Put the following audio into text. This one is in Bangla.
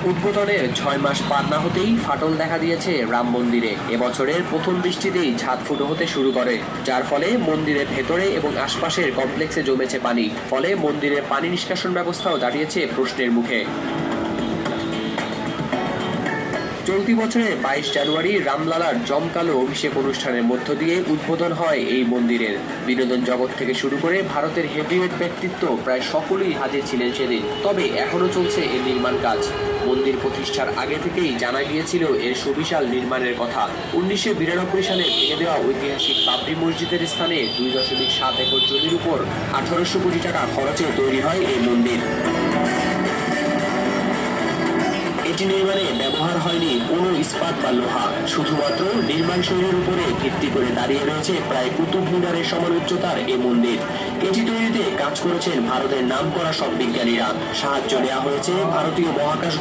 উদ্বোধনের 6 মাস পার না হতেই ফাটল দেখা দিয়েছে রাম মন্দিরে। এবছরের প্রথম বৃষ্টিতেই ছাদ ফুটো হতে শুরু করে, যার ফলে মন্দিরের ভেতরে এবং আশপাশের কমপ্লেক্সে জমেছে পানি। ফলে মন্দিরের পানি নিষ্কাশন ব্যবস্থাও দাঁড়িয়েছে প্রশ্নের মুখে। চলতি বছরের 22 জানুয়ারি রামলালার জমকালো অভিষেক অনুষ্ঠানের মধ্য দিয়ে উদ্বোধন হয় এই মন্দিরের। বিনোদন জগৎ থেকে শুরু করে ভারতের হেভিওয়েট ব্যক্তিত্ব প্রায় সকলেই হাজির ছিলেন সেদিন। তবে এখনো চলছে এর নির্মাণ কাজ। মন্দির প্রতিষ্ঠার আগে থেকেই জানা গিয়েছিল এর সুবিশাল নির্মাণের কথা। 1992 সালে ভেঙে দেওয়া ঐতিহাসিক বাবরি মসজিদের স্থানে 2.7 একর জমির উপর 1800 কোটি টাকা খরচে তৈরি হয় এই মন্দির। এটি নির্মাণে ব্যবহার হয়নি কোনো ইস্পাত বা লোহা, শুধুমাত্র নির্মাণ শৈলীর উপরে ভিত্তি করে দাঁড়িয়ে রয়েছে প্রায় কুতুব মিনারের সমান উচ্চতার এ মন্দির। এটি তৈরিতে কাজ করেছেন ভারতের নামকরা সব বিজ্ঞানীরা। সাহায্য নেওয়া হয়েছে ভারতীয় মহাকাশ